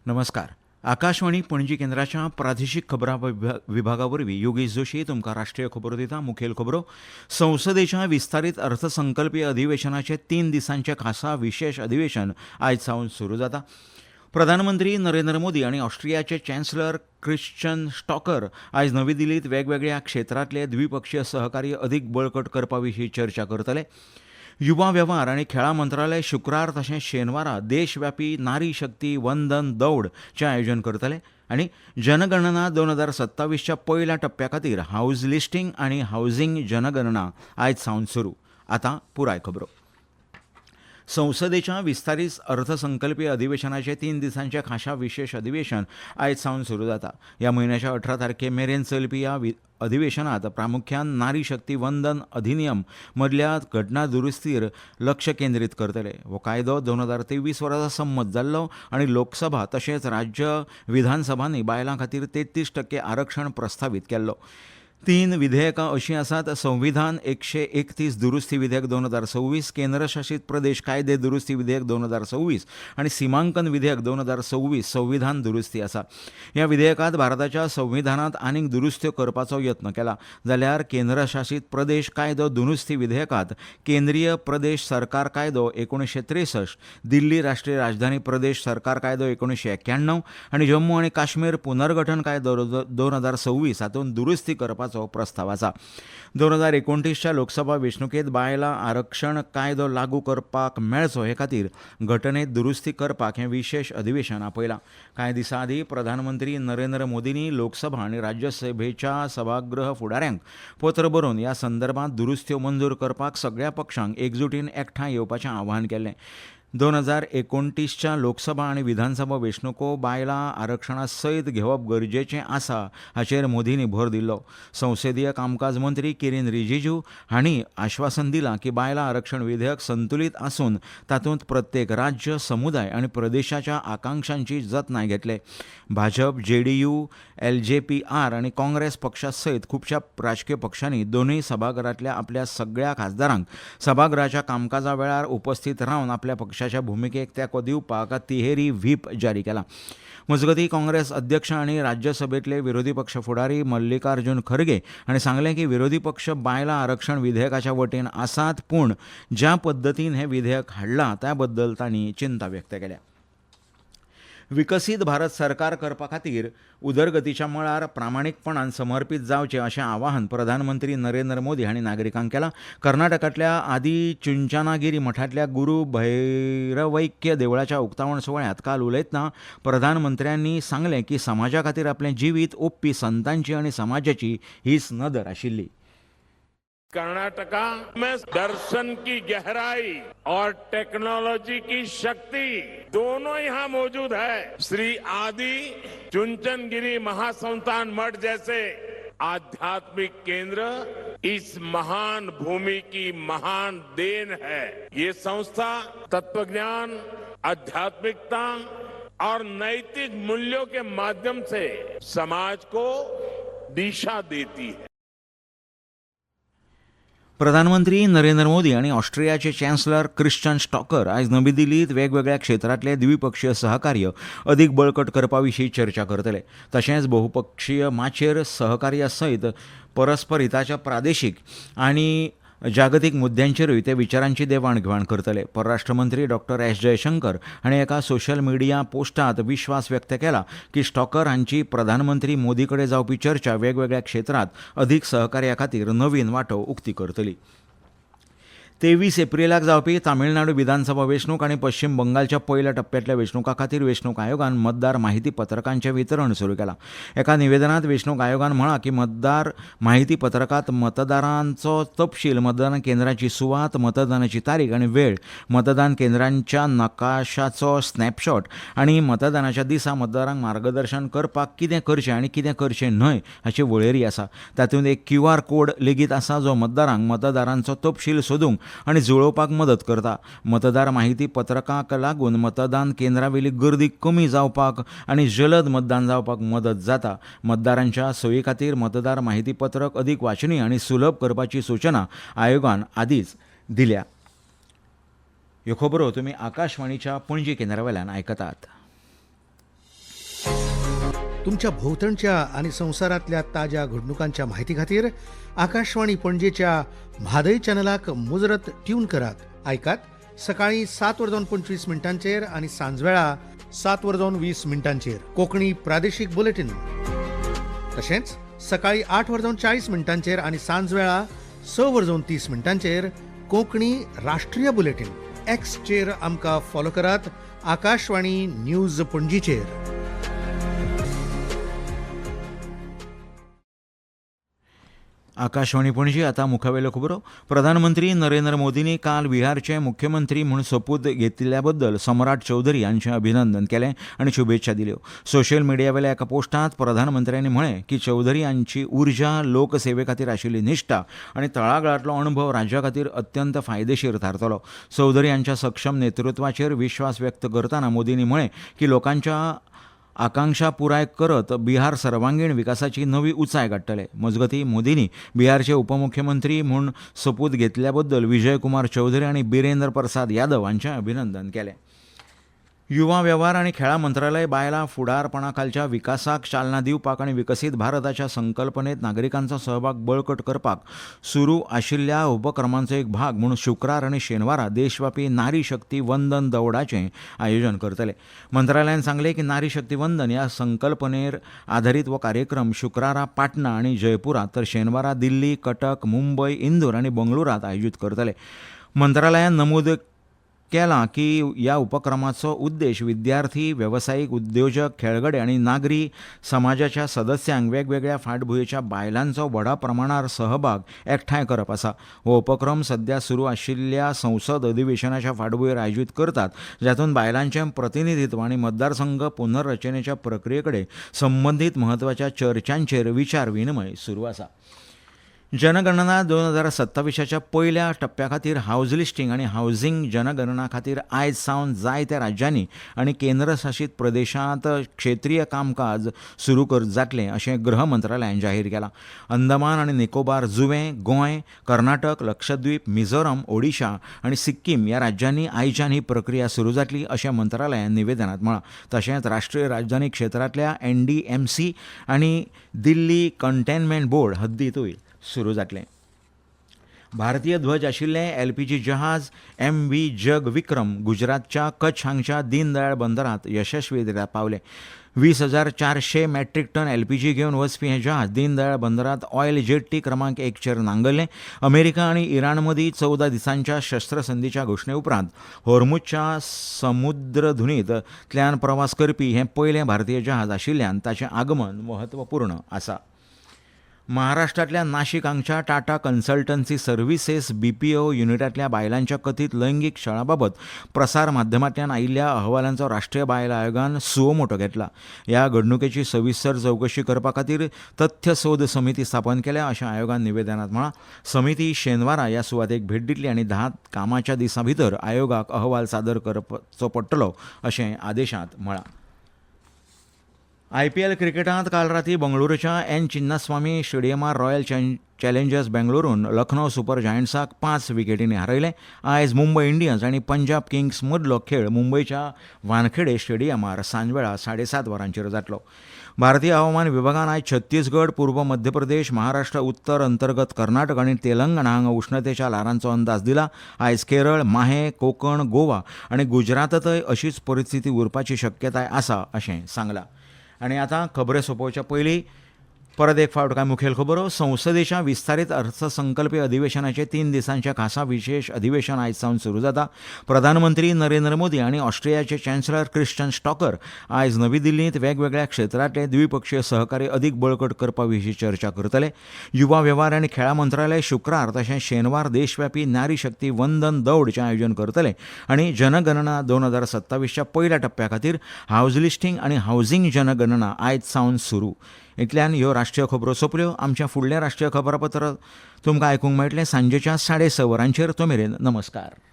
नमस्कार. आकाशवाणी पणजी केंद्राच्या प्रादेशीक खबरां विभागावरवीं योगेश जोशी तुमकां राष्ट्रीय खबरो दिता. मुखेल खबरो. संसदेच्या विस्तारीत अर्थसंकल्पीय अधिवेशनाचे 3 दिसांचे खासा विशेष अधिवेशन आयज सावन सुरू जाता. प्रधानमंत्री नरेंद्र मोदी आनी ऑस्ट्रियाचे चॅन्सलर क्रिश्चन स्टॉकर आयज नवी दिल्लीत वेगवेगळ्या क्षेत्रांतले द्विपक्षीय सहकार्य अदीक बळकट करपा विशीं चर्चा करतले. युवा वेव्हार आनी खेळां मंत्रालय शुक्रार तशेंच शेनवारा देशव्यापी नारी शक्ती वंदन दौडचें आयोजन करतले आनी जनगणना 2027च्या पयल्या टप्प्या खातीर हावज लिस्टिंग आनी हावजिंग जनगणना आयज सावन सुरू. आतां पुराय खबरो. संसदेच्या विस्तारीत अर्थसंकल्पीय अधिवेशनाचे 3 दिसांचे खासा विशेष अधिवेशन आयज सावन सुरू जाता. ह्या म्हयन्याच्या 18 तारखे मेरेन चलपी ह्या अधिवेशनात प्रामुख्यान नारी शक्ती वंदन अधिनियम मदल्या घटना दुरुस्तीर लक्ष केंद्रीत करतले. हो कायदो 2023 वर्सा संमत जाल्लो आनी लोकसभा तशेंच राज्य विधानसभांनी बायलां खातीर 33% आरक्षण प्रस्तावीत केल्लो. 3 विधेयकां अशीं आसात. संविधान 131 दुरुस्ती विधेयक 2026, केंद्रशासीत प्रदेश कायदे दुरुस्ती विधेयक 2026 आनी सिमांकन विधेयक 2026 संविधान दुरुस्ती आसा. ह्या विधेयकांत भारताच्या संविधानांत आनीक दुरुस्त्यो करपाचो यत्न केला. जाल्यार केंद्रशासीत प्रदेश कायदो दुरुस्ती विधेयकांत केंद्रीय प्रदेश सरकार कायदो 1963, दिल्ली राष्ट्रीय राजधानी प्रदेश सरकार कायदो 1991 आनी जम्मू आनी काश्मीर पुनर्गठन कायदो 2026 हातूंत दुरुस्ती करपाचो प्रस्ताव आसा. 2029च्या लोकसभा वेंचणुकेंत बायलां आरक्षण कायदो लागू करपाक मेळचो हे खातीर घटनेत दुरुस्ती करपाक हें विशेष अधिवेशन आपयलां. कांय दिसां आदीं प्रधानमंत्री नरेंद्र मोदींनी लोकसभा आनी राज्यसभेच्या सभागृह फुडाऱ्यांक पत्र बरोवन ह्या संदर्भांत दुरुस्त्यो मंजूर करपाक सगळ्या पक्षांक एकजुटीन एकठांय येवपाचें आवाहन केल्लें. 2029च्या लोकसभा आनी विधानसभा वेंचणुको बायलां आरक्षणा सयत घेवप गरजेचें आसा हाचेर मोदींनी भर दिल्लो. संसदीय कामकाज मंत्री किरेन रिजिजू हांणी आश्वासन दिलां की बायलां आरक्षण विधेयक संतुलीत आसून तातूंत प्रत्येक राज्य समुदाय आनी प्रदेशाच्या आकांक्षांची जतनाय घेतले. भाजप, जेडीयू, LJPR आनी काँग्रेस पक्षा सयत खुबशा राजकीय पक्षांनी दोनूय सभाघरांतल्या आपल्या सगळ्या खासदारांक सभाघराच्या कामकाजा वेळार उपस्थित रावन आपल्या पक्षाच्या भुमिकेक तेंको दिवपाक तिहेरी व्हीप जारी केला. मजगतीं काँग्रेस अध्यक्ष आनी राज्यसभेतले विरोधी पक्ष फुडारी मल्लिकार्जुन खरगे हांणी सांगलें की विरोधी पक्ष बायलां आरक्षण विधेयकाच्या वटेन आसात, पूण ज्या पद्दतीन हें विधेयक हाडलां त्या बद्दल तांणी चिंता व्यक्त केल्या. विकसीत भारत सरकार करपा खातीर उदरगतीच्या मळार प्रामाणीकपणान समर्पीत जावचें अशें आवाहन प्रधानमंत्री नरेंद्र मोदी हांणी नागरिकांक केलां. कर्नाटकांतल्या आदी चुंचानागिरी मठांतल्या गुरू भैरवैक्य देवळाच्या उक्तावण सुवाळ्यांत काल उलयतना प्रधानमंत्र्यांनी सांगलें की समाजा खातीर आपलें जिवीत ओंपपी संतांची आनी समाजाची हीच नदर आशिल्ली. कर्नाटका में दर्शन की गहराई और टेक्नोलॉजी की शक्ति दोनों यहाँ मौजूद है. श्री आदि चुंचनगिरी महासंस्थान मठ जैसे आध्यात्मिक केंद्र इस महान भूमि की महान देन है. ये संस्था तत्वज्ञान, आध्यात्मिकता और नैतिक मूल्यों के माध्यम से समाज को दिशा देती है. प्रधानमंत्री नरेंद्र मोदी आनी ऑस्ट्रियाचे चॅन्सलर क्रिश्चन स्टॉकर आयज नवी दिल्लीत वेगवेगळ्या क्षेत्रांतले द्विपक्षीय सहकार्य अदीक बळकट करपा विशीं चर्चा करतले. तशेंच बहुपक्षीय माचेर सहकार्या सयत परस्पर हिताच्या प्रादेशीक आनी जागतीक मुद्द्यांचेरूय ते विचारांची देवाणघेवाण करतले. परराष्ट्र मंत्री डॉ. एस जयशंकर हांणी एका सोशल मिडिया पोस्टांत विश्वास व्यक्त केला की स्टॉकर हांची प्रधानमंत्री मोदी कडेन जावपी चर्चा वेगवेगळ्या क्षेत्रांत अदीक सहकार्या खातीर नवीन वाटो उक्ती करतली. 23 एप्रिलाक जावपी तामिळनाडू विधानसभा वेंचणूक आनी पश्चिम बंगालच्या पयल्या टप्प्यांतल्या वेंचणुका खातीर वेंचणूक आयोगान मतदार म्हायती पत्रकांचें वितरण सुरू केलां. एका निवेदनांत वेंचणूक आयोगान म्हळां की मतदार म्हायती पत्रकांत मतदारांचो तपशील, मतदान केंद्राची सुवात, मतदानाची तारीख आनी वेळ, मतदान केंद्रांच्या नकाशाचो स्नॅपशॉट आनी मतदानाच्या दिसा मतदारांक मार्गदर्शन करपाक कितें करचें आनी कितें करचें न्हय हाची वळेरी आसा. तातूंत एक QR कोड लेगीत आसा जो मतदारांक मतदारांचो तपशील सोदूंक आनी जुळोवपाक मदत करता. मतदार माहिती पत्रकाक लागून मतदान केंद्रावेली गर्दी कमी जावपाक आनी जलद मतदान जावपाक मदत जाता. मतदारांच्या सोयी खातीर मतदार माहिती पत्रक अदीक वाचनीय आनी सुलभ करपाची सूचना आयोगान आदींच दिल्या. ह्यो खबरो तुमी आकाशवाणीच्या पणजी केंद्रा वयल्यान आयकतात. तुमच्या भोवतणच्या आणि संवसारातल्या ताज्या घडणुकांच्या म्हायती खातीर आकाशवाणी पणजेच्या म्हादय चॅनलाक मुजरत ट्यून करात. ऐकात सकाळी 7:25 आणि सांजवेळा 7:20 कोंकणी प्रादेशीक बुलेटिन. तशेंच सकाळी 8:40 आणि सांजवेळा 6:30 कोंकणी राष्ट्रीय बुलेटिन. एक्सचेर आमकां फॉलो करात. आकाशवाणी न्यूज पणजीचेर. आकाशवाणी पणजी. आता मुखावेल्यो खबरो. प्रधानमंत्री नरेंद्र मोदींनी काल बिहारचे मुख्यमंत्री म्हूण सोपूत घेतिल्ल्या बद्दल सम्राट चौधरी हांचें अभिनंदन केलें आनी शुभेच्छा दिल्यो. सोशल मिडियावेल्या एका पोस्टांत प्रधानमंत्र्यांनी म्हळें की चौधरी हांची उर्जा, लोकसेवे खातीर आशिल्ली निश्ठा आनी तळागाळांतलो अणभव राज्या खातीर अत्यंत फायदेशीर थारतलो. चौधरी हांच्या सक्षम नेतृत्वाचेर विश्वास व्यक्त करतना मोदींनी म्हळें की लोकांच्या आकांक्षा पुराय करत बिहार सर्वांगीण विकासाची नवी उंचाय गाठतले. मजगतीं मोदींनी बिहारचे उपमुख्यमंत्री म्हूण सोपूत घेतल्या बद्दल विजय कुमार चौधरी आनी बिरेंद्र प्रसाद यादव हांचें अभिनंदन केलें. युवा वेव्हार आनी खेळां मंत्रालय बायलां फुडारपणा खालच्या विकासाक चालना दिवपाक आनी विकसीत भारताच्या संकल्पनेत नागरिकांचो सहभाग बळकट करपाक सुरू आशिल्ल्या उपक्रमांचो एक भाग म्हूण शुक्रार आनी शेनवारा देशव्यापी नारी शक्ती वंदन दौडाचें आयोजन करतले. मंत्रालयान सांगलें की नारी शक्ती वंदन ह्या संकल्पनेर आधारीत हो कार्यक्रम शुक्रारा पाटणा आनी जयपुरात तर शेनवारा दिल्ली, कटक, मुंबय, इंदूर आनी बंगळुरात आयोजीत करतले. मंत्रालयान नमूद केलां की ह्या उपक्रमाचो उद्देश विद्यार्थी, वेवसायीक, उद्योजक, खेळगडे आनी नागरी समाजाच्या सदस्यांक वेगवेगळ्या फाटभुंयेच्या बायलांचो व्हडा प्रमाणार सहभाग एकठांय करप आसा. हो उपक्रम सध्या सुरू आशिल्ल्या संसद अधिवेशनाच्या फाटभुंयेर आयोजीत करतात, जातूंत बायलांचें प्रतिनिधित्व आनी मतदारसंघ पुनर्रचनेच्या प्रक्रिये कडेन संबंदीत म्हत्वाच्या चर्चांचेर विचार विनिमय सुरू आसा. जनगणना 2027च्या पयल्या टप्प्या खातीर हावज लिस्टिंग आनी हावजींग जनगणना खातीर आयज सावन जायत्या राज्यांनी आनी केंद्रशासीत प्रदेशांत क्षेत्रीय कामकाज सुरू जातलें अशें गृह मंत्रालयान जाहीर केलां. अंदमान आनी निकोबार, जुंवे, गोंय, कर्नाटक, लक्षद्वीप, मिझोराम, ओडिशा आनी सिक्कीम ह्या राज्यांनी आयच्यान ही प्रक्रिया सुरू जातली अशें मंत्रालयान निवेदनांत म्हळां. तशेंच राष्ट्रीय राजधानी क्षेत्रांतल्या NDMC आनी दिल्ली कंटेनमेंट बोर्ड हद्दींतूय सुरू जातलें. भारतीय ध्वज आशिल्लें LPG जहाज MV जग विक्रम गुजरातच्या कच्छ हांगच्या दीनदयाळ बंदरांत यशस्वीरित्या पावलें. 20,400 मॅट्रिक टन LPG घेवन वचपी हें जहाज दीनदयाळ बंदरांत ऑयल जेट्टी क्रमांक 1 नांगरलें. अमेरिका आनी इराण मदीं 14 दिसांच्या शस्त्रसंधीच्या घोशणे उपरांत होर्मुजच्या समुद्रधुनींतल्यान प्रवास करपी हें पयलें भारतीय जहाज आशिल्ल्यान ताचें आगमन म्हत्वपूर्ण आसा. महाराष्ट्रांतल्या नाशीक हांगच्या टाटा कन्सल्टन्सी सर्व्हिसेस BPO युनिटांतल्या बायलांच्या कथीत लैंगीक छळाबाबत प्रसार माध्यमांतल्यान आयिल्ल्या अहवालांचो राष्ट्रीय बायलां आयोगान सुमोटो घेतला. ह्या घडणुकेची सविस्तर चवकशी करपा खातीर तथ्य सोद समिती स्थापन केल्या अशें आयोगान निवेदनांत म्हळां. समिती शेनवारा ह्या सुवातेक भेट दितली आनी 10 कामाच्या दिसां भितर आयोगाक अहवाल सादर करचो पडटलो अशें आदेशांत म्हळां. IPL क्रिकेटांत काल रातीं बंगळुरूच्या N चिन्नास्वामी स्टेडियमार रॉयल चॅलेंजर्स बेंगळुरून लखनौ सुपर जायंट्साक 5 विकेटींनी हारयलें. आयज मुंबय इंडियन्स आनी पंजाब किंग्स मदलो खेळ मुंबयच्या वानखेडे स्टेडियमार सांजवेळा 7:30 वरांचेर जातलो. भारतीय हवामान विभागान आयज छत्तीसगड, पूर्व मध्य प्रदेश, महाराष्ट्र, उत्तर अंतर्गत कर्नाटक आनी तेलंगणा हांगा उश्णतेच्या ल्हारांचो अंदाज दिला. आयज केरळ, माहे, कोकण, गोवा आनी गुजरातांतय अशीच परिस्थिती उरपाची शक्यताय आसा अशें सांगलां. आनी आतां खबरो सोंपोवच्या पयलीं परत एक फावट कांय मुखेल खबरो. संसदेच्या विस्तारीत अर्थसंकल्पीय अधिवेशनाचे 3 दिसांचे खासा विशेष अधिवेशन आयज सावन सुरू जाता. प्रधानमंत्री नरेंद्र मोदी आनी ऑस्ट्रियाचे चॅन्सलर क्रिस्टियन स्टॉकर आयज नवी दिल्लींत वेगवेगळ्या क्षेत्रांतले द्विपक्षीय सहकार्य अदीक बळकट करपा विशीं चर्चा करतले. युवा वेव्हार आनी खेळां मंत्रालय शुक्रार तशेंच शेनवार देशव्यापी नारी शक्ती वंदन दौडचें आयोजन करतले आनी जनगणना 2027च्या पयल्या टप्प्या खातीर हावज लिस्टिंग आनी हावजींग जनगणना आयज सावन सुरू. इतल्यान ह्यो राष्ट्रीय खबरो सोंपल्यो. आमचें फुडलें राष्ट्रीय खबरापत्र तुमकां आयकूंक मेळटलें सांजेच्या 6:30 वरांचेर. तो मेरेन नमस्कार.